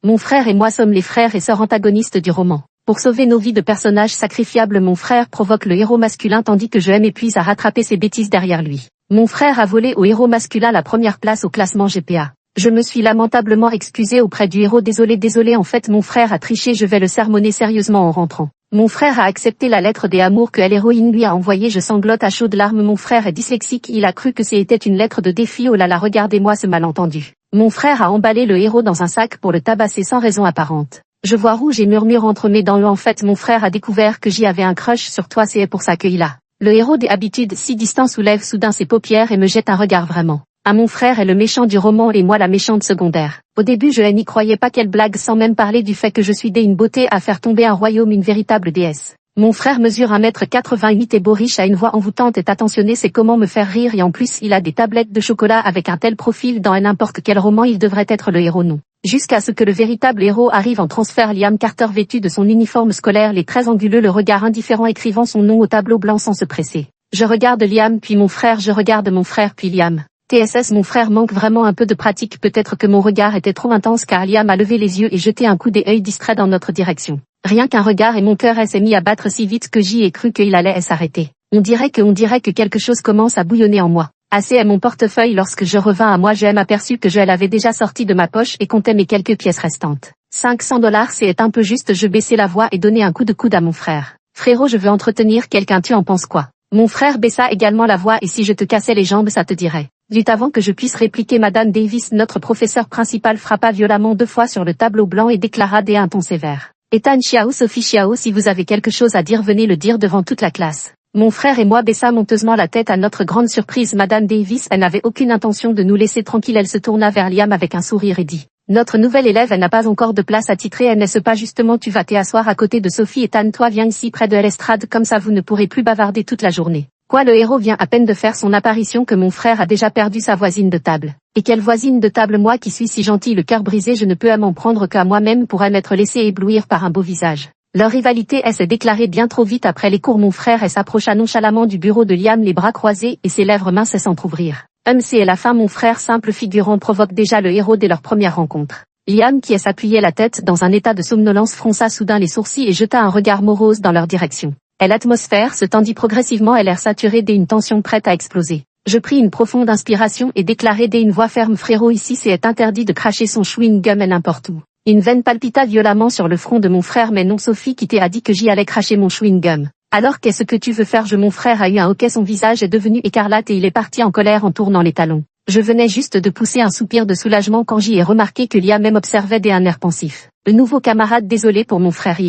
Mon frère et moi sommes les frères et sœurs antagonistes du roman. Pour sauver nos vies de personnages sacrifiables, mon frère provoque le héros masculin tandis que je m'épuise à rattraper ses bêtises derrière lui. Mon frère a volé au héros masculin la première place au classement GPA. Je me suis lamentablement excusé auprès du héros. Désolé, en fait mon frère a triché, je vais le sermonner sérieusement en rentrant. Mon frère a accepté la lettre des amours que l'héroïne lui a envoyée, je sanglote à chaudes larmes. Mon frère est dyslexique, il a cru que c'était une lettre de défi, oh là là, regardez-moi ce malentendu. Mon frère a emballé le héros dans un sac pour le tabasser sans raison apparente. Je vois rouge et murmure entre mes dents, en fait mon frère a découvert que j'y avais un crush sur toi, c'est pour ça qu'il a. Le héros des habitudes si distant soulève soudain ses paupières et me jette un regard vraiment. Ah, mon frère est le méchant du roman et moi la méchante secondaire. Au début je n'y croyais pas, quelle blague, sans même parler du fait que je suis une beauté à faire tomber un royaume, une véritable déesse. Mon frère mesure 1m88 et beau, riche, a une voix envoûtante et attentionné, c'est comment me faire rire, et en plus il a des tablettes de chocolat avec un tel profil, dans n'importe quel roman il devrait être le héros, non. Jusqu'à ce que le véritable héros arrive en transfert. Liam Carter vêtu de son uniforme scolaire, les traits anguleux, le regard indifférent, écrivant son nom au tableau blanc sans se presser. Je regarde Liam puis mon frère, je regarde mon frère puis Liam. TSS, mon frère manque vraiment un peu de pratique, peut-être que mon regard était trop intense car Liam a levé les yeux et jeté un coup d'œil distrait dans notre direction. Rien qu'un regard et mon cœur s'est mis à battre si vite que j'y ai cru qu'il allait s'arrêter. On dirait que quelque chose commence à bouillonner en moi. Assez est mon portefeuille, lorsque je revins à moi je m'aperçus que je l'avais déjà sorti de ma poche et comptais mes quelques pièces restantes. $500 c'est un peu juste, je baissai la voix et donnai un coup de coude à mon frère. Frérot, je veux entretenir quelqu'un, tu en penses quoi? Mon frère baissa également la voix, et si je te cassais les jambes ça te dirait? Vite avant que je puisse répliquer, Madame Davis, notre professeur principal, frappa violemment 2 fois sur le tableau blanc et déclara d'un ton sévère. Ethan Chiao, Sophie Chiao, si vous avez quelque chose à dire venez le dire devant toute la classe. Mon frère et moi baissâmes honteusement la tête. À notre grande surprise, Madame Davis, elle n'avait aucune intention de nous laisser tranquilles, elle se tourna vers Liam avec un sourire et dit. Notre nouvelle élève, elle n'a pas encore de place attitrée, elle n'est-ce pas justement, tu vas t'asseoir à côté de Sophie. Ethan, toi viens ici près de l'estrade, comme ça vous ne pourrez plus bavarder toute la journée. Quoi, le héros vient à peine de faire son apparition que mon frère a déjà perdu sa voisine de table. Et quelle voisine de table, moi qui suis si gentil, le cœur brisé, je ne peux m'en prendre qu'à moi-même pour m'être laissé éblouir par un beau visage. Leur rivalité s'est déclarée bien trop vite après les cours. Mon frère s'approcha nonchalamment du bureau de Liam, les bras croisés et ses lèvres minces s'entrouvrirent. C'est la fin, mon frère, simple figurant, provoque déjà le héros dès leur première rencontre. Liam, qui s'appuyait la tête dans un état de somnolence, fronça soudain les sourcils et jeta un regard morose dans leur direction. L'atmosphère se tendit progressivement et l'air saturé d'une tension prête à exploser. Je pris une profonde inspiration et déclarai d'une voix ferme, frérot, ici c'est interdit de cracher son chewing-gum et n'importe où. Une veine palpita violemment sur le front de mon frère. Mais non Sophie, qui t'a dit que j'y allais cracher mon chewing-gum? Alors qu'est-ce que tu veux faire? Mon frère a eu un hoquet, son visage est devenu écarlate et il est parti en colère en tournant les talons. Je venais juste de pousser un soupir de soulagement quand j'y ai remarqué que Liam même observait d'un air pensif. Le nouveau camarade, désolé pour mon frère,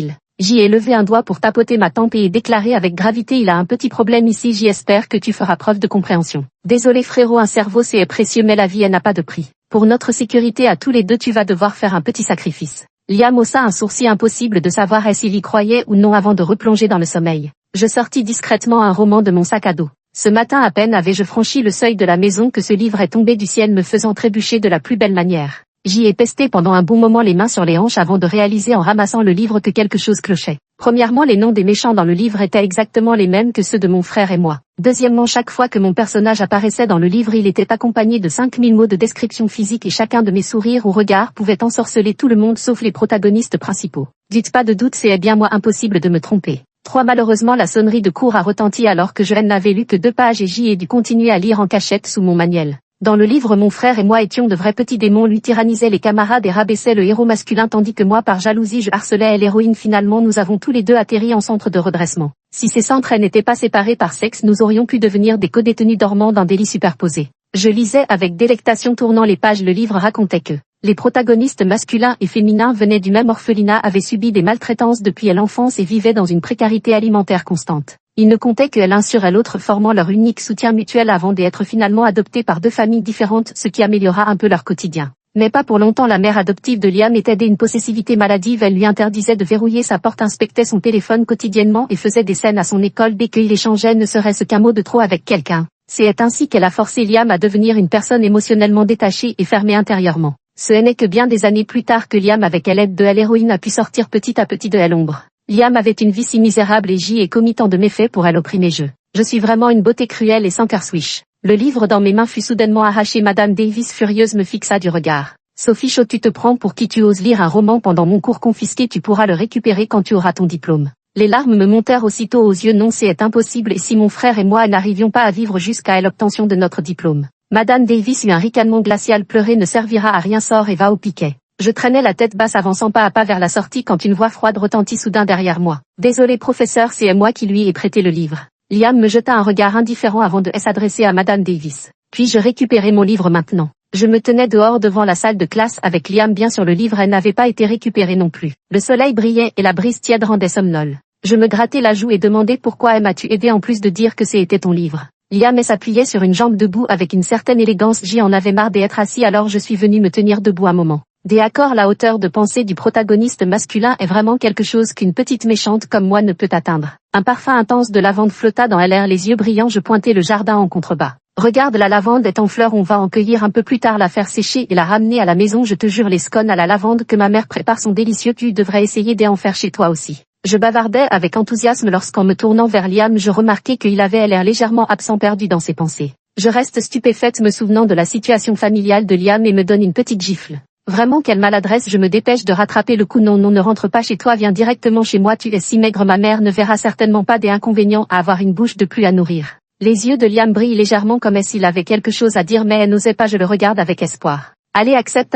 J'y ai levé un doigt pour tapoter ma tempe et déclaré avec gravité, il a un petit problème ici, j'espère que tu feras preuve de compréhension. Désolé frérot, un cerveau c'est précieux mais la vie elle n'a pas de prix. Pour notre sécurité à tous les deux tu vas devoir faire un petit sacrifice. Liam haussa un sourcil, impossible de savoir s'il y croyait ou non avant de replonger dans le sommeil. Je sortis discrètement un roman de mon sac à dos. Ce matin à peine avais-je franchi le seuil de la maison que ce livre est tombé du ciel, me faisant trébucher de la plus belle manière. J'y ai pesté pendant un bon moment, les mains sur les hanches, avant de réaliser en ramassant le livre que quelque chose clochait. Premièrement, les noms des méchants dans le livre étaient exactement les mêmes que ceux de mon frère et moi. Deuxièmement, chaque fois que mon personnage apparaissait dans le livre, il était accompagné de 5000 mots de description physique et chacun de mes sourires ou regards pouvait ensorceler tout le monde sauf les protagonistes principaux. Dites pas de doute, c'est bien moi, impossible de me tromper. 3. Malheureusement, la sonnerie de cours a retenti alors que je n'avais lu que 2 pages et j'y ai dû continuer à lire en cachette sous mon manuel. Dans le livre, mon frère et moi étions de vrais petits démons, lui tyrannisait les camarades et rabaissait le héros masculin tandis que moi par jalousie je harcelais l'héroïne. Finalement nous avons tous les deux atterri en centre de redressement. Si ces centres n'étaient pas séparés par sexe, nous aurions pu devenir des codétenus dormant dans des lits superposés. Je lisais avec délectation tournant les pages. Le livre racontait que les protagonistes masculins et féminins venaient du même orphelinat, avaient subi des maltraitances depuis l'enfance et vivaient dans une précarité alimentaire constante. Ils ne comptaient que l'un sur l'autre, formant leur unique soutien mutuel avant d'être finalement adoptés par 2 familles différentes, ce qui améliora un peu leur quotidien. Mais pas pour longtemps. La mère adoptive de Liam était d'une possessivité maladive, elle lui interdisait de verrouiller sa porte, inspectait son téléphone quotidiennement et faisait des scènes à son école dès qu'il échangeait ne serait-ce qu'un mot de trop avec quelqu'un. C'est ainsi qu'elle a forcé Liam à devenir une personne émotionnellement détachée et fermée intérieurement. Ce n'est que bien des années plus tard que Liam, avec l'aide de l'héroïne, a pu sortir petit à petit de l'ombre. Liam avait une vie si misérable et j'y ai commis tant de méfaits pour elle opprimer. Je suis vraiment une beauté cruelle et sans cœur swish. Le livre dans mes mains fut soudainement arraché. Madame Davis, furieuse, me fixa du regard. Sophie Chaud, tu te prends pour qui? Tu oses lire un roman pendant mon cours confisqué? Tu pourras le récupérer quand tu auras ton diplôme. Les larmes me montèrent aussitôt aux yeux. Non, c'est impossible, et si mon frère et moi n'arrivions pas à vivre jusqu'à l'obtention de notre diplôme? Madame Davis eut un ricanement glacial. Pleurer ne servira à rien, sors et va au piquet. Je traînais la tête basse, avançant pas à pas vers la sortie, quand une voix froide retentit soudain derrière moi. Désolé professeur, c'est moi qui lui ai prêté le livre. Liam me jeta un regard indifférent avant de s'adresser à Madame Davis. Puis-je récupérer mon livre maintenant? Je me tenais dehors devant la salle de classe avec Liam bien sur le livre. Elle n'avait pas été récupérée non plus. Le soleil brillait et la brise tiède rendait somnole. Je me grattais la joue et demandais pourquoi m'as-tu aidé en plus de dire que c'était ton livre. Liam s'appuyait sur une jambe debout avec une certaine élégance. J'en avais marre d'être assis, alors je suis venu me tenir debout un moment. D'accord, la hauteur de pensée du protagoniste masculin est vraiment quelque chose qu'une petite méchante comme moi ne peut atteindre. Un parfum intense de lavande flotta dans l'air, les yeux brillants. Je pointais le jardin en contrebas. Regarde, la lavande est en fleur, on va en cueillir un peu plus tard, la faire sécher et la ramener à la maison. Je te jure, les scones à la lavande que ma mère prépare sont délicieux, tu devrais essayer d'en faire chez toi aussi. Je bavardais avec enthousiasme lorsqu'en me tournant vers Liam, je remarquai qu'il avait l'air légèrement absent, perdu dans ses pensées. Je reste stupéfaite me souvenant de la situation familiale de Liam et me donne une petite gifle. Vraiment quelle maladresse, je me dépêche de rattraper le coup. Non, ne rentre pas chez toi, viens directement chez moi, tu es si maigre, ma mère ne verra certainement pas des inconvénients à avoir une bouche de plus à nourrir. Les yeux de Liam brillent légèrement comme s'il avait quelque chose à dire, mais elle n'osait pas. Je le regarde avec espoir. Allez, accepte,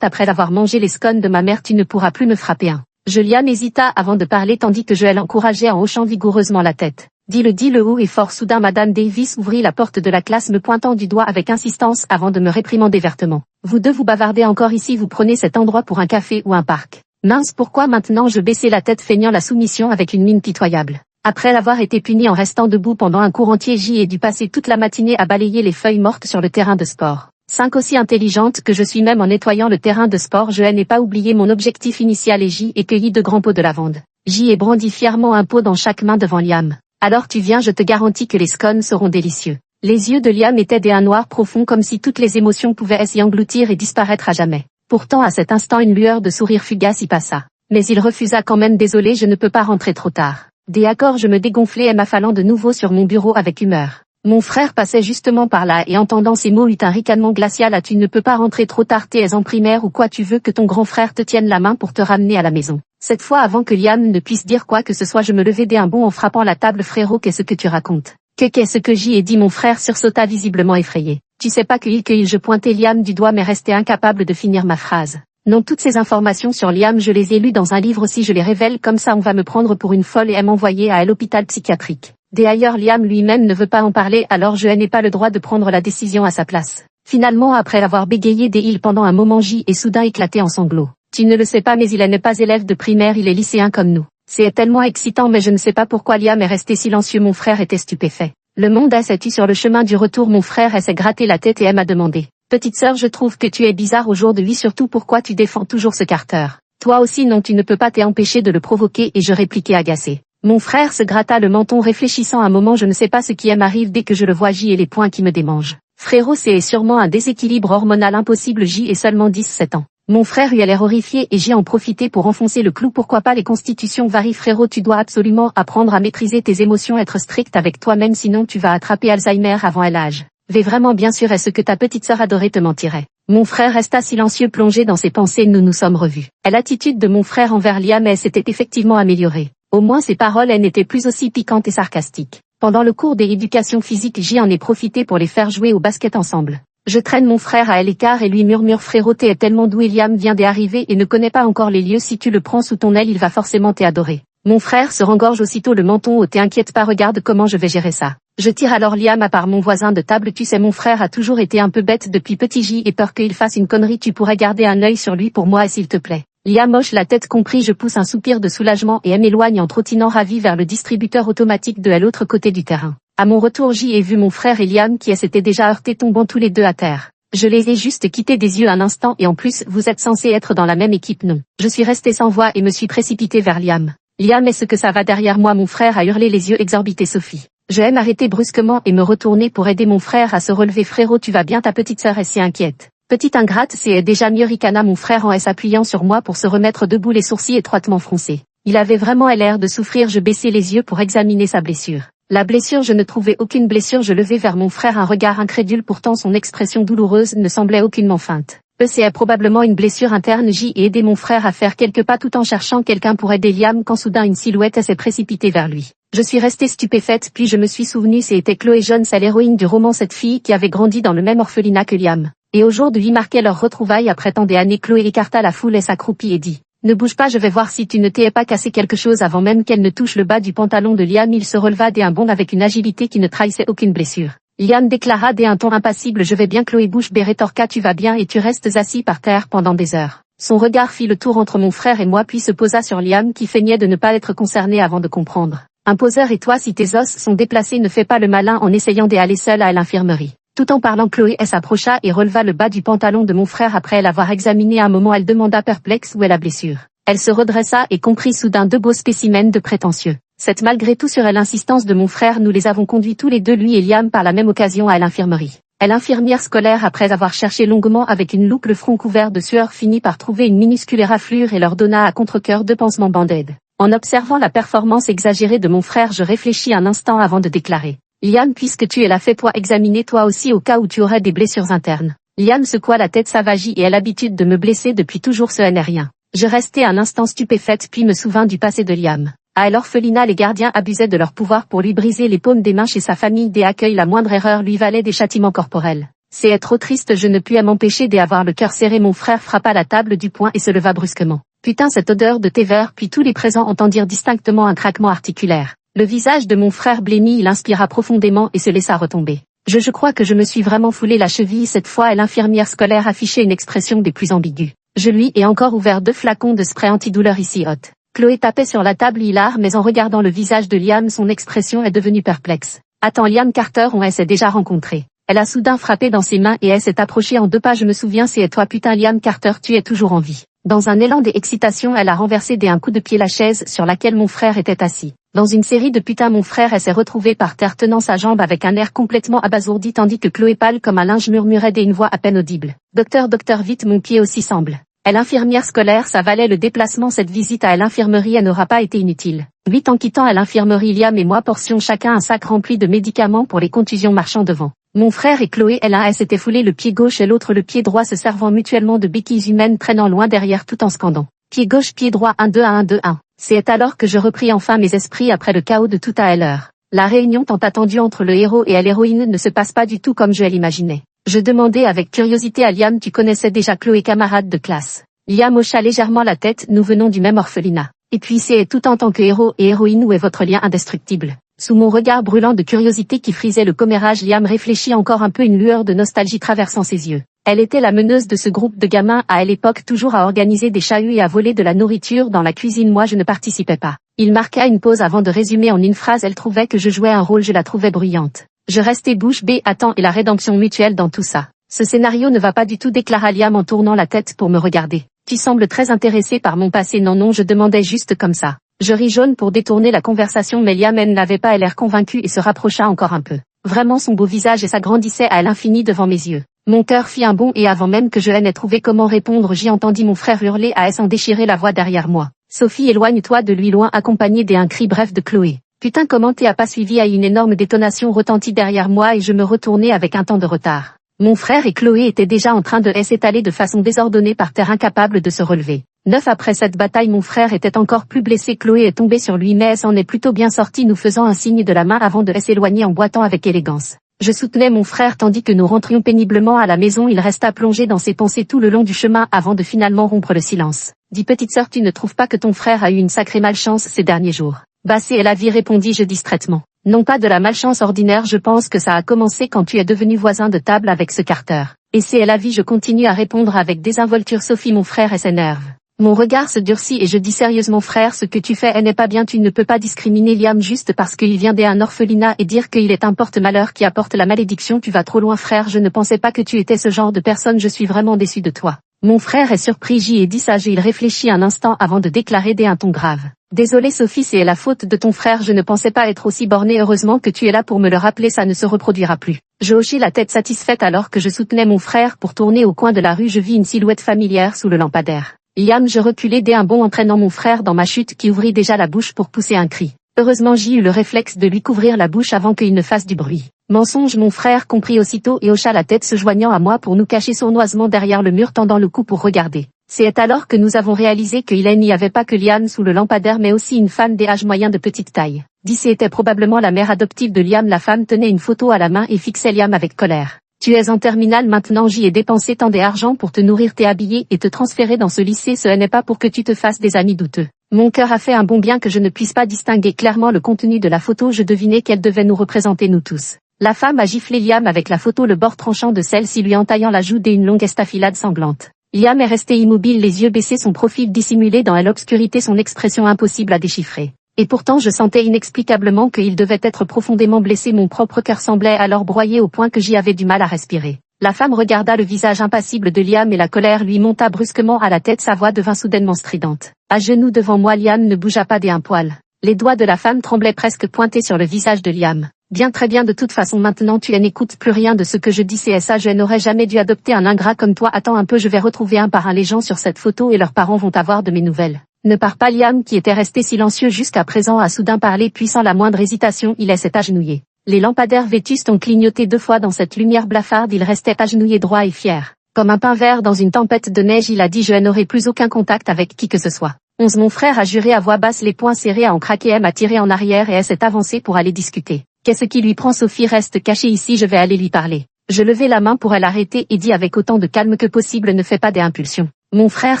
après avoir mangé les scones de ma mère, tu ne pourras plus me frapper. Liam hésita avant de parler tandis que je l'encourageais en hochant vigoureusement la tête. Dis-le haut et fort. Soudain Madame Davis ouvrit la porte de la classe me pointant du doigt avec insistance avant de me réprimander vertement. Vous deux vous bavardez encore ici, vous prenez cet endroit pour un café ou un parc. Mince, pourquoi maintenant? Je baissai la tête feignant la soumission avec une mine pitoyable. Après avoir été puni en restant debout pendant un cours entier, j'y ai dû passer toute la matinée à balayer les feuilles mortes sur le terrain de sport. 5 aussi intelligente que je suis même en nettoyant le terrain de sport, je n'ai pas oublié mon objectif initial et j'y ai cueilli de grands pots de lavande. J'y ai brandi fièrement un pot dans chaque main devant Liam. Alors tu viens, je te garantis que les scones seront délicieux. Les yeux de Liam étaient d'un noir profond comme si toutes les émotions pouvaient s'y engloutir et disparaître à jamais. Pourtant à cet instant une lueur de sourire fugace y passa. Mais il refusa quand même. Désolé, je ne peux pas rentrer trop tard. D'accord, je me dégonflai m'affalant de nouveau sur mon bureau avec humeur. Mon frère passait justement par là et entendant ces mots eut un ricanement glacial. Tu ne peux pas rentrer trop tard, t'es en primaire ou quoi? Tu veux que ton grand frère te tienne la main pour te ramener à la maison? Cette fois avant que Liam ne puisse dire quoi que ce soit, je me levai d'un bond en frappant la table. Frérot, qu'est-ce que tu racontes? Qu'est-ce que j'y ai dit? Mon frère sursauta visiblement effrayé. Tu sais pas que je pointais Liam du doigt mais restais incapable de finir ma phrase. Non, toutes ces informations sur Liam je les ai lues dans un livre. Si je les révèle comme ça on va me prendre pour une folle et m'envoyer à l'hôpital psychiatrique. D'ailleurs Liam lui-même ne veut pas en parler, alors je n'ai pas le droit de prendre la décision à sa place. Finalement après avoir bégayé des îles pendant un moment, j'y ai soudain éclaté en sanglots. Tu ne le sais pas mais il n'est pas élève de primaire, il est lycéen comme nous. C'est tellement excitant mais je ne sais pas pourquoi Liam est resté silencieux. Mon frère était stupéfait. Le monde s'est tu sur le chemin du retour. Mon frère s'est gratté la tête et m'a demandé. Petite sœur, je trouve que tu es bizarre aujourd'hui, surtout pourquoi tu défends toujours ce Carter. Toi aussi non, tu ne peux pas t'empêcher de le provoquer, et je répliquai agacé. Mon frère se gratta le menton réfléchissant un moment. Je ne sais pas ce qui m'arrive dès que je le vois, j'y ai les poings qui me démangent. Frérot, c'est sûrement un déséquilibre hormonal impossible, j'y ai seulement 17 ans. Mon frère eut l'air horrifié et j'ai en profité pour enfoncer le clou. Pourquoi pas, les constitutions varient frérot, tu dois absolument apprendre à maîtriser tes émotions, être strict avec toi-même sinon tu vas attraper Alzheimer avant l'âge. Vais vraiment bien sûr, est-ce que ta petite sœur adorée te mentirait? Mon frère resta silencieux plongé dans ses pensées. Nous nous sommes revus. L'attitude de mon frère envers Liam s'était effectivement améliorée. Au moins ses paroles n'étaient plus aussi piquantes et sarcastiques. Pendant le cours d'éducation physique, j'y en ai profité pour les faire jouer au basket ensemble. Je traîne mon frère à l'écart et lui murmure frérot, t'es tellement doué, Liam vient d'arriver et ne connaît pas encore les lieux, si tu le prends sous ton aile il va forcément t'adorer. Mon frère se rengorge aussitôt le menton. Oh t'inquiète pas, regarde comment je vais gérer ça. Je tire alors Liam à part mon voisin de table. Tu sais, mon frère a toujours été un peu bête depuis petit, j'y ai peur qu'il fasse une connerie, tu pourrais garder un œil sur lui pour moi s'il te plaît. Liam hoche la tête compris, je pousse un soupir de soulagement et m'éloigne en trottinant ravi vers le distributeur automatique de l'autre côté du terrain. À mon retour, j'y ai vu mon frère et Liam qui s'étaient déjà heurtés, tombant tous les deux à terre. Je les ai juste quittés des yeux un instant et en plus, vous êtes censés être dans la même équipe, non? Je suis resté sans voix et me suis précipité vers Liam. Liam, est-ce que ça va derrière moi? Mon frère a hurlé, les yeux exorbités. Sophie. Je vais m'arrêter brusquement et me retourner pour aider mon frère à se relever. Frérot, tu vas bien? Ta petite sœur est si inquiète. Petite ingrate, c'est déjà mieux, ricana mon frère en s'appuyant sur moi pour se remettre debout, les sourcils étroitement froncés. Il avait vraiment l'air de souffrir. Je baissai les yeux pour examiner sa blessure. La blessure, je ne trouvais aucune blessure. Je levai vers mon frère un regard incrédule, pourtant son expression douloureuse ne semblait aucunement feinte. C'est probablement une blessure interne. J'ai aidé mon frère à faire quelques pas tout en cherchant quelqu'un pour aider Liam quand soudain une silhouette s'est précipitée vers lui. Je suis restée stupéfaite puis je me suis souvenu c'était Chloé Jones, l'héroïne du roman, cette fille qui avait grandi dans le même orphelinat que Liam. Et aujourd'hui marquait leur retrouvaille après tant d'années. Chloé écarta la foule et s'accroupit et dit: ne bouge pas, je vais voir si tu ne t'es pas cassé quelque chose. Avant même qu'elle ne touche le bas du pantalon de Liam, il se releva d'un bond avec une agilité qui ne trahissait aucune blessure. Liam déclara d'un ton impassible: je vais bien. Chloé bouche bée rétorqua: tu vas bien et tu restes assis par terre pendant des heures. Son regard fit le tour entre mon frère et moi puis se posa sur Liam qui feignait de ne pas être concerné avant de comprendre. Un poseur. Et toi, si tes os sont déplacés, ne fais pas le malin en essayant d'aller seul à l'infirmerie. Tout en parlant, Chloé s'approcha et releva le bas du pantalon de mon frère. Après l'avoir examiné un moment, elle demanda perplexe où est la blessure. Elle se redressa et comprit soudain deux beaux spécimens de prétentieux. C'est malgré tout sur l'insistance de mon frère, nous les avons conduits tous les deux, lui et Liam, par la même occasion à l'infirmerie. L'infirmière scolaire, après avoir cherché longuement avec une loupe, le front couvert de sueur, finit par trouver une minuscule éraflure et leur donna à contre-cœur deux pansements Band-Aid. En observant la performance exagérée de mon frère, je réfléchis un instant avant de déclarer: Liam, puisque tu es là, fais-toi examiner toi aussi au cas où tu aurais des blessures internes. Liam secoua la tête savagée et a l'habitude de me blesser depuis toujours, ce n'est rien. Je restai un instant stupéfaite puis me souvins du passé de Liam. À l'orphelinat, les gardiens abusaient de leur pouvoir pour lui briser les paumes des mains. Chez sa famille d'accueil, la moindre erreur lui valait des châtiments corporels. C'est trop triste, je ne pus m'empêcher d'avoir le cœur serré. Mon frère frappa la table du poing et se leva brusquement. Putain, cette odeur de thé vert. Puis tous les présents entendirent distinctement un craquement articulaire. Le visage de mon frère blêmit, il inspira profondément et se laissa retomber. Je crois que je me suis vraiment foulé la cheville cette fois, et l'infirmière scolaire affichait une expression des plus ambiguës. Je lui ai encore ouvert 2 flacons de spray antidouleur ici hot. Chloé tapait sur la table hilar, mais en regardant le visage de Liam, son expression est devenue perplexe. Attends, Liam Carter, on s'est déjà rencontré. Elle a soudain frappé dans ses mains et elle s'est approchée en 2 pas. Je me souviens, c'est toi. Putain, Liam Carter, tu es toujours en vie. Dans un élan d'excitation, elle a renversé d'un coup de pied la chaise sur laquelle mon frère était assis. Dans une série de putains, mon frère s'est retrouvé par terre tenant sa jambe avec un air complètement abasourdi, tandis que Chloé, pâle comme un linge, murmurait d'une voix à peine audible: docteur, vite, mon pied aussi semble. L'infirmière scolaire, ça valait le déplacement. Cette visite à l'infirmerie, elle n'aura pas été inutile. Vite, en quittant à l'infirmerie, Liam et moi portions chacun un sac rempli de médicaments pour les contusions marchant devant. Mon frère et Chloé, l'un s'était foulé le pied gauche et l'autre le pied droit, se servant mutuellement de béquilles humaines, traînant loin derrière tout en scandant: pied gauche, pied droit, 1, 2, 1, 2, 1. C'est alors que je repris enfin mes esprits après le chaos de tout à l'heure. La réunion tant attendue entre le héros et l'héroïne ne se passe pas du tout comme je l'imaginais. Je demandai avec curiosité à Liam: tu connaissais déjà Chloé, camarade de classe? Liam hocha légèrement la tête: nous venons du même orphelinat. Et puis c'est tout en tant que héros et héroïne, où est votre lien indestructible? Sous mon regard brûlant de curiosité qui frisait le commérage, Liam réfléchit encore un peu, une lueur de nostalgie traversant ses yeux. Elle était la meneuse de ce groupe de gamins à l'époque, toujours à organiser des chahuts et à voler de la nourriture dans la cuisine. Moi, je ne participais pas. Il marqua une pause avant de résumer en une phrase: elle trouvait que je jouais un rôle, je la trouvais bruyante. Je restais bouche bée. Attends, et la rédemption mutuelle dans tout ça? Ce scénario ne va pas du tout, déclara Liam en tournant la tête pour me regarder. Tu sembles très intéressé par mon passé. Non, je demandais juste comme ça. Je ris jaune pour détourner la conversation, mais Liam n'avait pas l'air convaincu et se rapprocha encore un peu. Vraiment, son beau visage s'agrandissait à l'infini devant mes yeux. Mon cœur fit un bond et avant même que je n'aie trouvé comment répondre, j'y entendis mon frère hurler à s'en déchirer la voix derrière moi: Sophie, éloigne-toi de lui, loin, accompagné d'un cri bref de Chloé. Putain, comment t'as pas suivi? À une énorme détonation retentit derrière moi et je me retournai avec un temps de retard. Mon frère et Chloé étaient déjà en train de s'étaler de façon désordonnée par terre, incapables de se relever. 9 après cette bataille, mon frère était encore plus blessé. Chloé est tombée sur lui, mais s'en est plutôt bien sortie, nous faisant un signe de la main avant de s'éloigner en boitant avec élégance. Je soutenais mon frère tandis que nous rentrions péniblement à la maison. Il resta plongé dans ses pensées tout le long du chemin avant de finalement rompre le silence. Dis, petite sœur, tu ne trouves pas que ton frère a eu une sacrée malchance ces derniers jours? Bah, c'est la vie, répondis-je distraitement. Non, pas de la malchance ordinaire, je pense que ça a commencé quand tu es devenu voisin de table avec ce Carter. Et c'est la vie, je continue à répondre avec désinvolture. Sophie, mon frère s'énerve. Mon regard se durcit et je dis sérieusement: frère, ce que tu fais n'est pas bien. Tu ne peux pas discriminer Liam juste parce qu'il vient d'un orphelinat et dire qu'il est un porte-malheur qui apporte la malédiction. Tu vas trop loin, frère, je ne pensais pas que tu étais ce genre de personne, je suis vraiment déçu de toi. Mon frère est surpris. J'y ai dit sage et il réfléchit un instant avant de déclarer d'un ton grave: désolé Sophie, c'est la faute de ton frère, je ne pensais pas être aussi borné. Heureusement que tu es là pour me le rappeler, ça ne se reproduira plus. Je hochai la tête satisfaite alors que je soutenais mon frère pour tourner au coin de la rue. Je vis une silhouette familière sous le lampadaire. Liam, je reculai d'un bond entraînant mon frère dans ma chute qui ouvrit déjà la bouche pour pousser un cri. Heureusement J eut le réflexe de lui couvrir la bouche avant qu'il ne fasse du bruit. Mensonge, mon frère comprit aussitôt et hocha la tête se joignant à moi pour nous cacher sournoisement derrière le mur tendant le cou pour regarder. C'est alors que nous avons réalisé qu'il n'y avait pas que Liam sous le lampadaire mais aussi une femme des âges moyens de petite taille. D'ici était probablement la mère adoptive de Liam. La femme tenait une photo à la main et fixait Liam avec colère. Tu es en terminale maintenant, j'y ai dépensé tant d'argent pour te nourrir, t'habiller et te transférer dans ce lycée, ce n'est pas pour que tu te fasses des amis douteux. Mon cœur a fait un bond bien que je ne puisse pas distinguer clairement le contenu de la photo, je devinais qu'elle devait nous représenter nous tous. La femme a giflé Liam avec la photo, le bord tranchant de celle-ci lui entaillant la joue d'une longue estafilade sanglante. Liam est resté immobile, les yeux baissés, son profil dissimulé dans l'obscurité, son expression impossible à déchiffrer. Et pourtant je sentais inexplicablement qu'il devait être profondément blessé, mon propre cœur semblait alors broyé au point que j'y avais du mal à respirer. La femme regarda le visage impassible de Liam et la colère lui monta brusquement à la tête, sa voix devint soudainement stridente. À genoux devant moi, Liam ne bougea pas d'un poil. Les doigts de la femme tremblaient presque pointés sur le visage de Liam. Bien, très bien, de toute façon maintenant tu n'écoutes plus rien de ce que je dis, c'est ça, je n'aurais jamais dû adopter un ingrat comme toi, attends un peu, je vais retrouver un par un les gens sur cette photo et leurs parents vont avoir de mes nouvelles. Ne pars pas. Liam, qui était resté silencieux jusqu'à présent, a soudain parlé, puis sans la moindre hésitation il s'est agenouillé. Les lampadaires vétustes ont clignoté 2 fois dans cette lumière blafarde, il restait agenouillé droit et fier. Comme un pain vert dans une tempête de neige, il a dit je n'aurai plus aucun contact avec qui que ce soit. 11 Mon frère a juré à voix basse, les poings serrés, à en craquer, m'a tiré en arrière et s'est avancé pour aller discuter. Qu'est-ce qui lui prend? Sophie reste cachée ici, je vais aller lui parler. Je levai la main pour l'arrêter et dis avec autant de calme que possible, ne fais pas des impulsions. Mon frère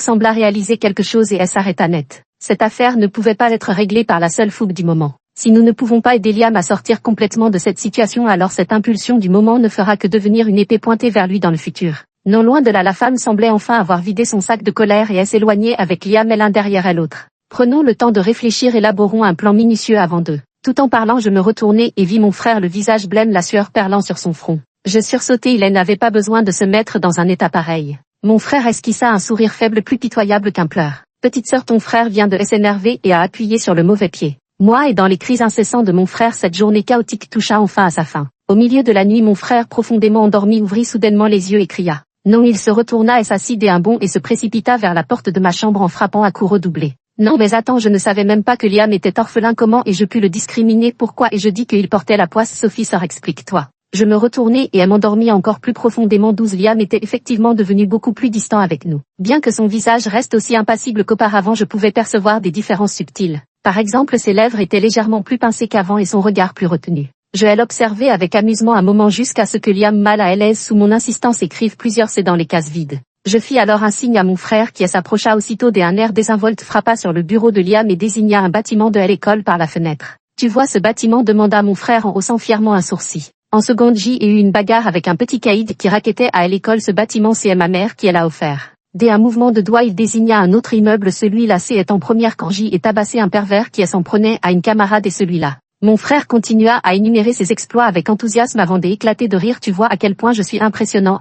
sembla réaliser quelque chose et elle s'arrêta net. Cette affaire ne pouvait pas être réglée par la seule fougue du moment. Si nous ne pouvons pas aider Liam à sortir complètement de cette situation, alors cette impulsion du moment ne fera que devenir une épée pointée vers lui dans le futur. Non loin de là, la femme semblait enfin avoir vidé son sac de colère et elle s'éloignait avec Liam et l'un derrière l'autre. Prenons le temps de réfléchir, élaborons un plan minutieux avant d'eux. Tout en parlant, je me retournai et vis mon frère, le visage blême, la sueur perlant sur son front. Je sursautai, il n'avait pas besoin de se mettre dans un état pareil. Mon frère esquissa un sourire faible, plus pitoyable qu'un pleur. Petite sœur, ton frère vient de s'énerver et a appuyé sur le mauvais pied. Moi, et dans les cris incessants de mon frère, cette journée chaotique toucha enfin à sa fin. Au milieu de la nuit, mon frère, profondément endormi, ouvrit soudainement les yeux et cria. Non, il se retourna et s'assit d'un bond et se précipita vers la porte de ma chambre en frappant à coups redoublés. Non mais attends, je ne savais même pas que Liam était orphelin, comment ai-je pu le discriminer? Pourquoi ai-je dit qu'il portait la poisse? Sophie, sœur, explique-toi. Je me retournai et elle m'endormit encore plus profondément. 12 Liam était effectivement devenu beaucoup plus distant avec nous. Bien que son visage reste aussi impassible qu'auparavant, je pouvais percevoir des différences subtiles. Par exemple, ses lèvres étaient légèrement plus pincées qu'avant et son regard plus retenu. Je l'observai avec amusement un moment jusqu'à ce que Liam, mal à l'aise sous mon insistance, écrive plusieurs C dans les cases vides. Je fis alors un signe à mon frère qui s'approcha aussitôt d'un air désinvolte, frappa sur le bureau de Liam et désigna un bâtiment de l'école par la fenêtre. Tu vois ce bâtiment? Demanda mon frère en haussant fièrement un sourcil. En seconde, j'y ai eu une bagarre avec un petit caïd qui raquettait à l'école. Ce bâtiment, c'est ma mère qui l'a offert. Dès un mouvement de doigt, il désigna un autre immeuble. Celui-là, c'est est en première quand j'y ai tabassé un pervers qui s'en prenait à une camarade et celui-là. Mon frère continua à énumérer ses exploits avec enthousiasme avant d'éclater de rire. Tu vois à quel point je suis impressionnant.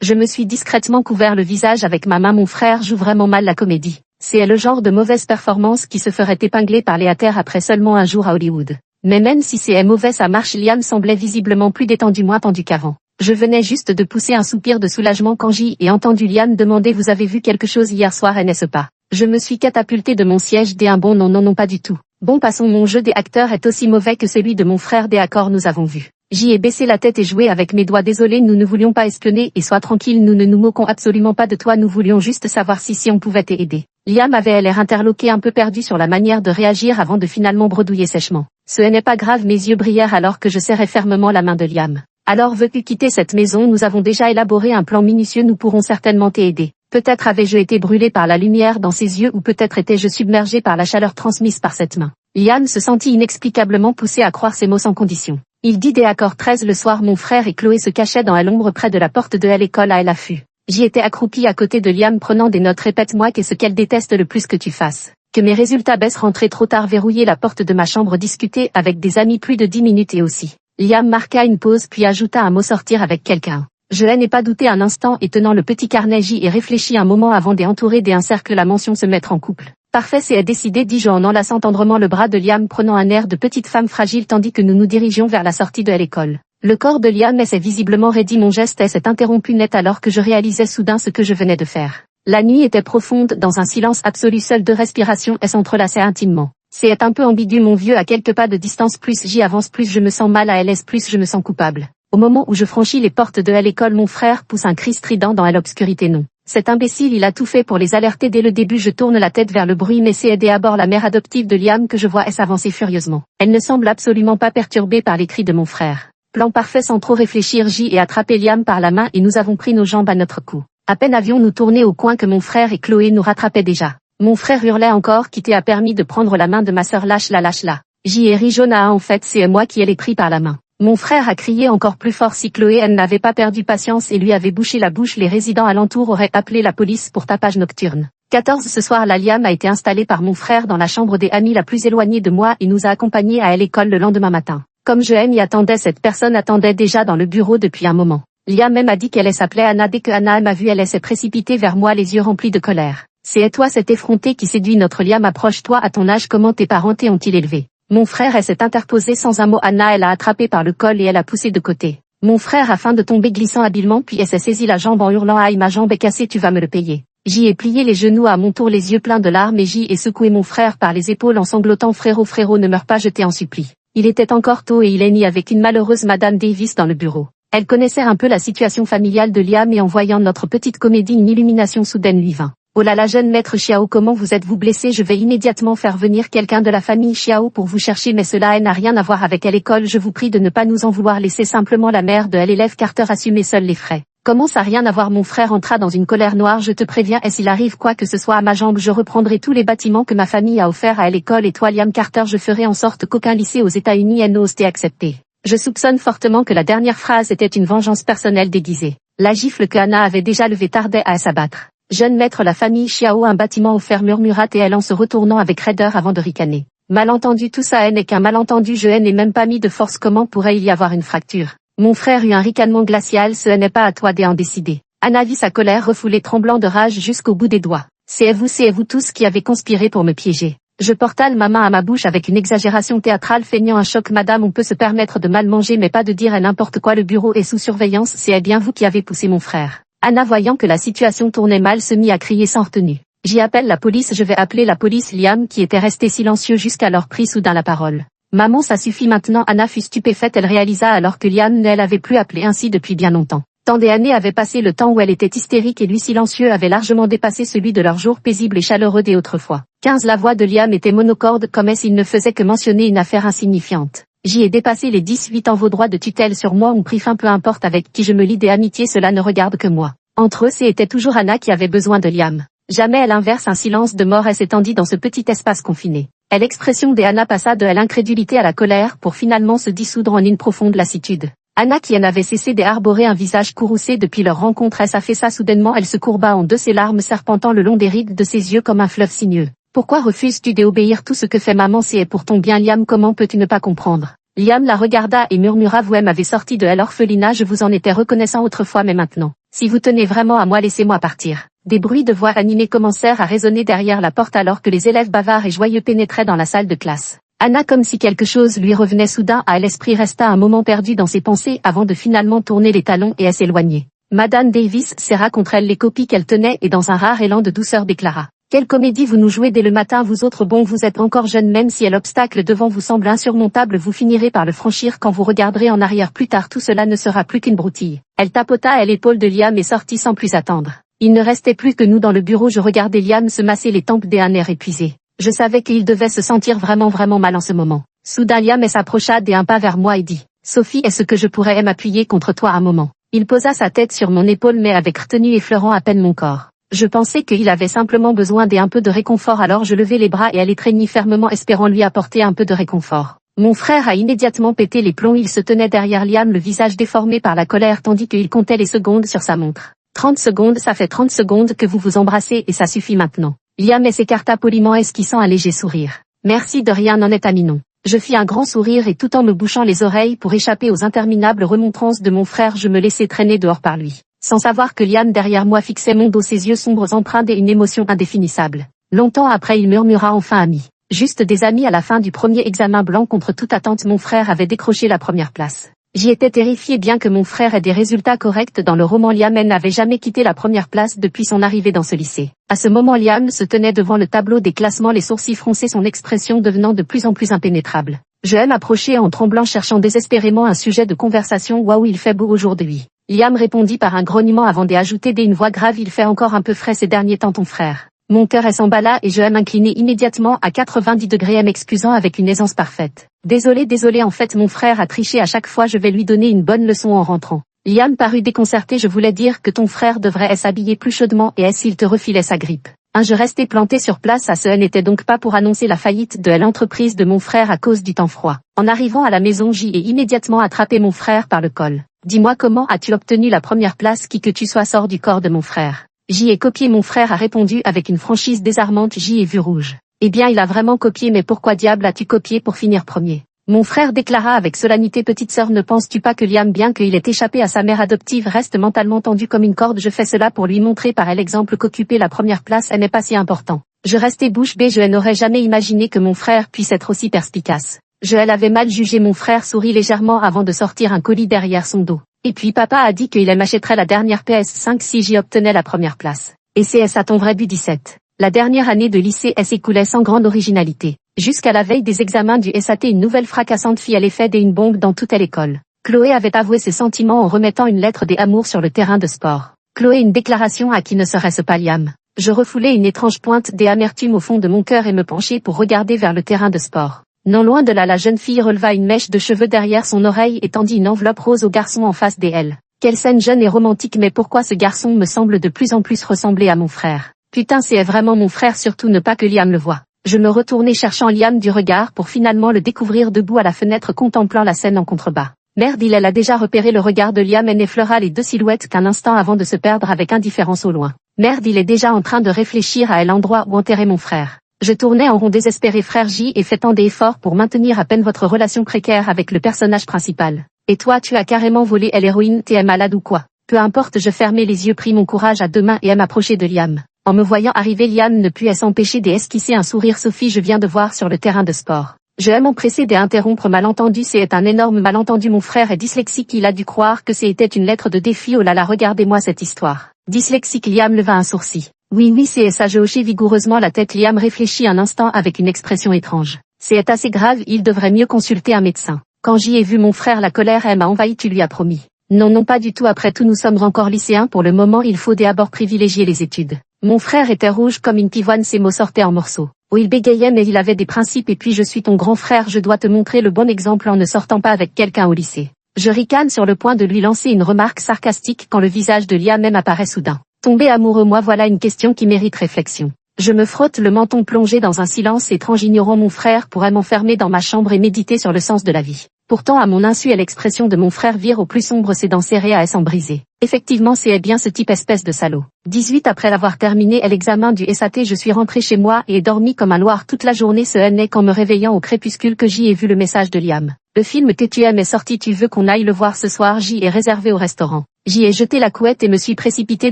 Je me suis discrètement couvert le visage avec ma main. Mon frère joue vraiment mal la comédie. C'est le genre de mauvaise performance qui se ferait épingler par les haters après seulement un jour à Hollywood. Mais même si c'est mauvais, ça marche. Liam semblait visiblement plus détendu, moins tendu qu'avant. Je venais juste de pousser un soupir de soulagement quand j'y ai entendu Liam demander vous avez vu quelque chose hier soir, n'est-ce pas? Je me suis catapulté de mon siège dès un bond. Non, pas du tout. Bon, passons, mon jeu des acteurs est aussi mauvais que celui de mon frère. D'accord, nous avons vu. J'y ai baissé la tête et joué avec mes doigts. Désolé, nous ne voulions pas espionner et sois tranquille, nous ne nous moquons absolument pas de toi, nous voulions juste savoir si on pouvait t'aider. Liam avait l'air interloqué, un peu perdu sur la manière de réagir avant de finalement bredouiller sèchement. Ce n'est pas grave, mes yeux brillèrent alors que je serrais fermement la main de Liam. Alors veux-tu quitter cette maison? Nous avons déjà élaboré un plan minutieux, nous pourrons certainement t'aider. Peut-être avais-je été brûlé par la lumière dans ses yeux ou peut-être étais-je submergé par la chaleur transmise par cette main. Liam se sentit inexplicablement poussé à croire ces mots sans condition. Il dit dès accord 13 le soir, mon frère et Chloé se cachaient dans l'ombre près de la porte de l'école à l'affût. J'y étais accroupi à côté de Liam prenant des notes. Répète-moi qu'est-ce qu'elle déteste le plus que tu fasses. Que mes résultats baissent. Rentrer trop tard, verrouiller la porte de ma chambre, discuter avec des amis plus de 10 minutes et aussi. Liam marqua une pause puis ajouta un mot, sortir avec quelqu'un. Je n'ai pas douté un instant et tenant le petit carnet j'y ai réfléchi un moment avant d'entourer d'un cercle la mention se mettre en couple. Parfait, c'est décidé, dis-je en enlaçant tendrement le bras de Liam prenant un air de petite femme fragile tandis que nous nous dirigions vers la sortie de l'école. Le corps de Liam s'est visiblement raidi, mon geste s'est interrompu net alors que je réalisais soudain ce que je venais de faire. La nuit était profonde, dans un silence absolu, seules 2 respirations s'entrelaçaient intimement. C'est un peu ambigu mon vieux, à quelques pas de distance, plus j'y avance plus je me sens mal, à LS plus je me sens coupable. Au moment où je franchis les portes de l'école, mon frère pousse un cri strident dans l'obscurité. Non. Cet imbécile, il a tout fait pour les alerter dès le début. Je tourne la tête vers le bruit mais c'est aider à bord la mère adoptive de Liam que je vois s'avancer furieusement. Elle ne semble absolument pas perturbée par les cris de mon frère. Plan parfait, sans trop réfléchir, j'y ai attrapé Liam par la main et nous avons pris nos jambes à notre cou. À peine avions-nous tourné au coin que mon frère et Chloé nous rattrapaient déjà. Mon frère hurlait encore, qui t'a permis de prendre la main de ma sœur, lâche-la, lâche-la. J'y ai ri, Jonah, en fait c'est moi qui l'ai pris par la main. Mon frère a crié encore plus fort. Si Chloé elle n'avait pas perdu patience et lui avait bouché la bouche, les résidents alentours auraient appelé la police pour tapage nocturne. 14 Ce soir, la Liam a été installée par mon frère dans la chambre des amis la plus éloignée de moi et nous a accompagnés à l'école le lendemain matin. Comme je m'y attendais, cette personne attendait déjà dans le bureau depuis un moment. Liam m'a dit qu'elle s'appelait Anna. Dès que Anna m'a vue, elle s'est précipitée vers moi, les yeux remplis de colère. C'est toi cet effronté qui séduit notre Liam, approche-toi. À ton âge, comment tes parents t'ont-ils élevé? Mon frère s'est interposé sans un mot. Anna elle a attrapé par le col et elle a poussé de côté. Mon frère afin de tomber glissant habilement, puis elle s'est saisi la jambe en hurlant, aïe, ma jambe est cassée, tu vas me le payer. J'y ai plié les genoux à mon tour, les yeux pleins de larmes, et j'y ai secoué mon frère par les épaules en sanglotant, frérot, ne meurs pas, je t'ai en supplie. Il était encore tôt et il est ni avec une malheureuse Madame Davis dans le bureau. Elle connaissait un peu la situation familiale de Liam et en voyant notre petite comédie, une illumination soudaine lui vint. Oh là là, jeune maître Xiao, comment vous êtes-vous blessé? Je vais immédiatement faire venir quelqu'un de la famille Xiao pour vous chercher, mais cela n'a rien à voir avec l'école. Je vous prie de ne pas nous en vouloir, laissez simplement la mère de l'élève Carter assumer seule les frais. Comment ça, rien à voir? Mon frère entra dans une colère noire. Je te préviens, et s'il arrive quoi que ce soit à ma jambe, je reprendrai tous les bâtiments que ma famille a offerts à l'école, et toi Liam Carter, je ferai en sorte qu'aucun lycée aux États-Unis n'ose t'accepter. Je soupçonne fortement que la dernière phrase était une vengeance personnelle déguisée. La gifle que Anna avait déjà levée tardait à s'abattre. Jeune maître, la famille Xiao, un bâtiment offert, murmura-t-elle en se retournant avec raideur avant de ricaner. Malentendu, tout ça n'est qu'un malentendu, je n'ai même pas mis de force, comment pourrait il y avoir une fracture? Mon frère eut un ricanement glacial, ce n'est pas à toi d'en décider. Anna vit sa colère refouler, tremblant de rage jusqu'au bout des doigts. C'est vous tous qui avez conspiré pour me piéger. Je portai ma main à ma bouche avec une exagération théâtrale, feignant un choc. Madame, on peut se permettre de mal manger mais pas de dire n'importe quoi, le bureau est sous surveillance, c'est bien vous qui avez poussé mon frère. Anna, voyant que la situation tournait mal, se mit à crier sans retenue. J'y appelle la police, je vais appeler la police. Liam, qui était resté silencieux jusqu'alors, prit soudain la parole. Maman, ça suffit maintenant. Anna fut stupéfaite, elle réalisa alors que Liam ne l'avait plus appelé ainsi depuis bien longtemps. Tant des années avaient passé, le temps où elle était hystérique et lui silencieux avait largement dépassé celui de leurs jours paisibles et chaleureux des autrefois. 15 La voix de Liam était monocorde comme s'il ne faisait que mentionner une affaire insignifiante. J'y ai dépassé les 18 ans, vos droits de tutelle sur moi ont pris fin, peu importe avec qui je me lie des amitiés, cela ne regarde que moi. Entre eux, c'était toujours Anna qui avait besoin de Liam. Jamais elle inverse, un silence de mort s'étendit dans ce petit espace confiné. L'expression d'Anna passa de l'incrédulité à la colère pour finalement se dissoudre en une profonde lassitude. Anna, qui en avait cessé d'arborer un visage courroucé depuis leur rencontre, s'affaissa soudainement, elle se courba en deux, ses larmes serpentant le long des rides de ses yeux comme un fleuve sinueux. Pourquoi refuses-tu d'obéir? Tout ce que fait maman c'est pour ton bien, Liam, comment peux-tu ne pas comprendre? Liam la regarda et murmura, vous m'avez sorti de l'orphelinat, je vous en étais reconnaissant autrefois, mais maintenant, si vous tenez vraiment à moi, laissez-moi partir. Des bruits de voix animées commencèrent à résonner derrière la porte alors que les élèves bavards et joyeux pénétraient dans la salle de classe. Anna, comme si quelque chose lui revenait soudain à l'esprit, resta un moment perdu dans ses pensées avant de finalement tourner les talons et s'éloigner. Madame Davis serra contre elle les copies qu'elle tenait et dans un rare élan de douceur déclara. Quelle comédie vous nous jouez dès le matin, vous autres, bon, vous êtes encore jeunes, même si l'obstacle devant vous semble insurmontable, vous finirez par le franchir quand vous regarderez en arrière plus tard, tout cela ne sera plus qu'une broutille. Elle tapota à l'épaule de Liam et sortit sans plus attendre. Il ne restait plus que nous dans le bureau, je regardais Liam se masser les tempes d'un air épuisé. Je savais qu'il devait se sentir vraiment mal en ce moment. Soudain Liam s'approcha d'un pas vers moi et dit, Sophie, est-ce que je pourrais m'appuyer contre toi un moment? Il posa sa tête sur mon épaule mais avec retenue, effleurant à peine mon corps. Je pensais qu'il avait simplement besoin d'un peu de réconfort, alors je levai les bras et elle étreignit fermement, espérant lui apporter un peu de réconfort. Mon frère a immédiatement pété les plombs, il se tenait derrière Liam, le visage déformé par la colère tandis qu'il comptait les secondes sur sa montre. 30 secondes, ça fait 30 secondes que vous vous embrassez et ça suffit maintenant. Liam s'écarta poliment, esquissant un léger sourire. Merci de rien, honnête ami, non. Je fis un grand sourire et tout en me bouchant les oreilles pour échapper aux interminables remontrances de mon frère, je me laissai traîner dehors par lui. Sans savoir que Liam derrière moi fixait mon dos, ses yeux sombres empreints d'une émotion indéfinissable. Longtemps après, il murmura enfin, amis. Juste des amis. À la fin du premier examen blanc contre toute attente, mon frère avait décroché la première place. J'y étais terrifiée bien que mon frère ait des résultats corrects dans le roman. Liam n'avait jamais quitté la première place depuis son arrivée dans ce lycée. À ce moment Liam se tenait devant le tableau des classements, les sourcils froncés, son expression devenant de plus en plus impénétrable. Je m'approchai en tremblant, cherchant désespérément un sujet de conversation. Waouh, il fait beau aujourd'hui. Liam répondit par un grognement avant d'ajouter d'une voix grave, il fait encore un peu frais ces derniers temps ton frère. Mon cœur s'emballa et je m'inclinai immédiatement à 90 degrés, m'excusant avec une aisance parfaite. Désolé, en fait mon frère a triché à chaque fois, je vais lui donner une bonne leçon en rentrant. Liam parut déconcerté, je voulais dire que ton frère devrait s'habiller plus chaudement et s'il te refilait sa grippe. Je restais planté sur place, ce n'était donc pas pour annoncer la faillite de l'entreprise de mon frère à cause du temps froid. En arrivant à la maison, j'y ai immédiatement attrapé mon frère par le col. Dis-moi, comment as-tu obtenu la première place, qui que tu sois, sors du corps de mon frère. J'y ai copié, mon frère a répondu avec une franchise désarmante. J'y ai vu rouge. Eh bien, il a vraiment copié, mais pourquoi diable as-tu copié pour finir premier? Mon frère déclara avec solennité, petite sœur, ne penses-tu pas que Liam, bien qu'il ait échappé à sa mère adoptive, reste mentalement tendu comme une corde? Je fais cela pour lui montrer par l'exemple qu'occuper la première place n'est pas si important. Je restais bouche bée, je n'aurais jamais imaginé que mon frère puisse être aussi perspicace. Je l'avais mal jugé. Mon frère sourit légèrement avant de sortir un colis derrière son dos. Et puis papa a dit qu'il m'achèterait la dernière PS5 si j'y obtenais la première place. Et c'est ça ton vrai but? 17. La dernière année de lycée s'écoulait sans grande originalité. Jusqu'à la veille des examens du SAT, une nouvelle fracassante fit l'effet d'une bombe dans toute l'école. Chloé avait avoué ses sentiments en remettant une lettre d'amour sur le terrain de sport. Chloé, une déclaration à qui ne serait-ce pas Liam? Je refoulai une étrange pointe d'amertume au fond de mon cœur et me penchai pour regarder vers le terrain de sport. Non loin de là, la jeune fille releva une mèche de cheveux derrière son oreille et tendit une enveloppe rose au garçon en face d'elle. Quelle scène jeune et romantique, mais pourquoi ce garçon me semble de plus en plus ressembler à mon frère? Putain, c'est vraiment mon frère, surtout ne pas que Liam le voie. Je me retournai cherchant Liam du regard pour finalement le découvrir debout à la fenêtre contemplant la scène en contrebas. Merde, il a déjà repéré le regard de Liam et effleura les deux silhouettes qu'un instant avant de se perdre avec indifférence au loin. Merde, il est déjà en train de réfléchir à l'endroit où enterrer mon frère. Je tournais en rond désespéré. Frère J et fait tant d'efforts pour maintenir à peine votre relation précaire avec le personnage principal. Et toi tu as carrément volé l'héroïne, t'es malade ou quoi? Peu importe, je fermai les yeux, pris mon courage à deux mains et m'approchai de Liam. En me voyant arriver, Liam ne put s'empêcher d'esquisser un sourire. Sophie, je viens de voir sur le terrain de sport. Je m'empressai d'interrompre. Malentendu, c'est un énorme malentendu, mon frère est dyslexique, il a dû croire que c'était une lettre de défi. Oh là là, regardez-moi cette histoire. Dyslexique, Liam leva un sourcil. Oui, c'est ça, je hochai vigoureusement la tête. Liam réfléchit un instant avec une expression étrange. C'est assez grave, il devrait mieux consulter un médecin. Quand j'y ai vu mon frère, la colère m'a envahi. Tu lui as promis? Non, pas du tout, après tout nous sommes encore lycéens pour le moment, il faut d'abord privilégier les études. Mon frère était rouge comme une pivoine, ses mots sortaient en morceaux. Oh, il bégayait mais il avait des principes, et puis je suis ton grand frère, je dois te montrer le bon exemple en ne sortant pas avec quelqu'un au lycée. Je ricane sur le point de lui lancer une remarque sarcastique quand le visage de Liam apparaît soudain. Tomber amoureux, moi voilà une question qui mérite réflexion. Je me frotte le menton plongé dans un silence étrange, ignorant mon frère pourrait m'enfermer dans ma chambre et méditer sur le sens de la vie. Pourtant à mon insu l'expression de mon frère vire au plus sombre, ses dents serrées à s'en briser. Effectivement c'est bien ce type, espèce de salaud. 18 Après avoir terminé l'examen du SAT, je suis rentré chez moi et ai dormi comme un loir toute la journée. Ce n'est qu'en me réveillant au crépuscule que j'y ai vu le message de Liam. Le film TTM est sorti, tu veux qu'on aille le voir ce soir? J'y ai réservé au restaurant. J'y ai jeté la couette et me suis précipité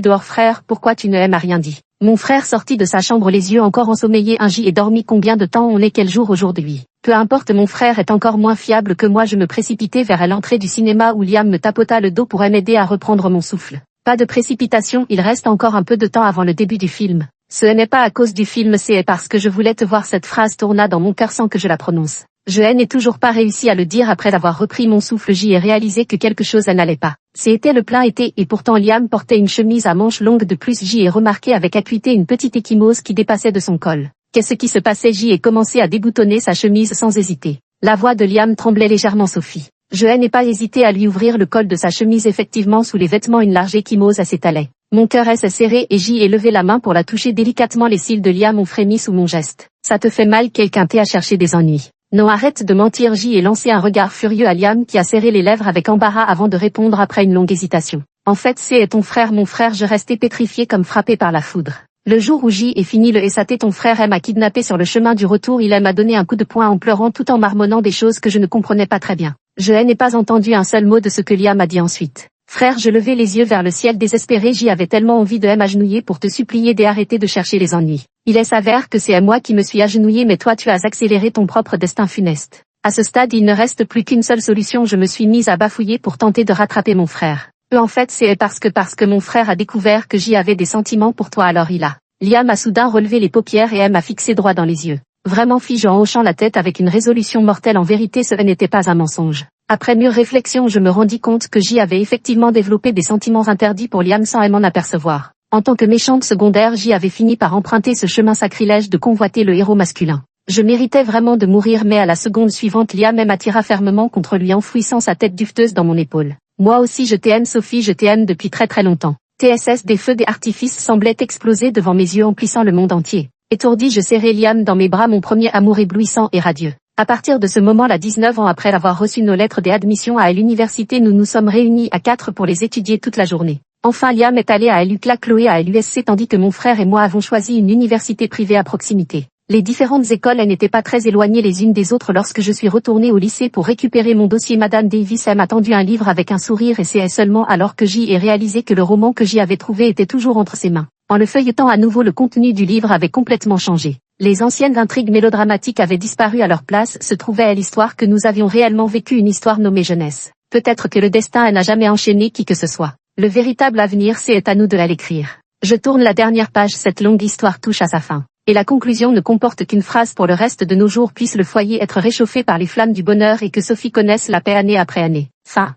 dehors. Frère, pourquoi tu ne m'as rien dit? Mon frère sortit de sa chambre les yeux encore ensommeillés. J'y ai dormi combien de temps? On est quel jour aujourd'hui? Peu importe, mon frère est encore moins fiable que moi. Je me précipitai vers l'entrée du cinéma où Liam me tapota le dos pour m'aider à reprendre mon souffle. Pas de précipitation, il reste encore un peu de temps avant le début du film. Ce n'est pas à cause du film, c'est parce que je voulais te voir. Cette phrase tourna dans mon cœur sans que je la prononce. Je n'ai toujours pas réussi à le dire. Après avoir repris mon souffle, j'y ai réalisé que quelque chose n'allait pas. C'était le plein été et pourtant Liam portait une chemise à manches longues de plus. J'y ai remarqué avec acuité une petite échymose qui dépassait de son col. Qu'est-ce qui se passait? J'y ai commencé à déboutonner sa chemise sans hésiter. La voix de Liam tremblait légèrement. Sophie. Je n'ai pas hésité à lui ouvrir le col de sa chemise. Effectivement, sous les vêtements, une large échymose s'étalait. Mon cœur s'est serré et j'y ai levé la main pour la toucher délicatement. Les cils de Liam ont frémi sous mon geste. Ça te fait mal? Quelqu'un t'a cherché des ennuis? Non, arrête de mentir. J'y ai lancé un regard furieux à Liam qui a serré les lèvres avec embarras avant de répondre après une longue hésitation. En fait c'est ton frère. Mon frère. Je restais pétrifié comme frappé par la foudre. Le jour où j'y ai fini le SAT, ton frère m'a kidnappé sur le chemin du retour. Il m'a donné un coup de poing en pleurant tout en marmonnant des choses que je ne comprenais pas très bien. Je n'ai pas entendu un seul mot de ce que Liam a dit ensuite. Frère, je levai les yeux vers le ciel désespéré. J'y avais tellement envie de m'agenouiller pour te supplier d'arrêter de chercher les ennuis. Il s'avère que c'est à moi qui me suis agenouillé, mais toi tu as accéléré ton propre destin funeste. À ce stade il ne reste plus qu'une seule solution, je me suis mise à bafouiller pour tenter de rattraper mon frère. En fait c'est parce que mon frère a découvert que j'y avais des sentiments pour toi alors Liam a soudain relevé les paupières et elle m'a fixé droit dans les yeux. Vraiment fige en hochant la tête avec une résolution mortelle, en vérité ce n'était pas un mensonge. Après mûre réflexion je me rendis compte que j'y avais effectivement développé des sentiments interdits pour Liam sans m'en apercevoir. En tant que méchante secondaire j'y avais fini par emprunter ce chemin sacrilège de convoiter le héros masculin. Je méritais vraiment de mourir mais à la seconde suivante Liam m'attira fermement contre lui enfouissant sa tête duveteuse dans mon épaule. Moi aussi je t'aime Sophie, je t'aime depuis très très longtemps. TSS, des feux d'artifice semblaient exploser devant mes yeux emplissant le monde entier. Étourdi je serrai Liam dans mes bras, mon premier amour éblouissant et radieux. À partir de ce moment-là, 19 ans après avoir reçu nos lettres d'admission à l'université, nous nous sommes réunis à 4 pour les étudier toute la journée. Enfin Liam est allé à l'UCLA, Chloé à l'USC tandis que mon frère et moi avons choisi une université privée à proximité. Les différentes écoles n'étaient pas très éloignées les unes des autres. Lorsque je suis retournée au lycée pour récupérer mon dossier, Madame Davis m'a tendu un livre avec un sourire et c'est seulement alors que j'y ai réalisé que le roman que j'y avais trouvé était toujours entre ses mains. En le feuilletant à nouveau, le contenu du livre avait complètement changé. Les anciennes intrigues mélodramatiques avaient disparu, à leur place se trouvait l'histoire que nous avions réellement vécue, une histoire nommée jeunesse. Peut-être que le destin n'a jamais enchaîné qui que ce soit. Le véritable avenir, c'est à nous de l'écrire. Je tourne la dernière page, cette longue histoire touche à sa fin. Et la conclusion ne comporte qu'une phrase: pour le reste de nos jours puisse le foyer être réchauffé par les flammes du bonheur et que Sophie connaisse la paix année après année. Fin.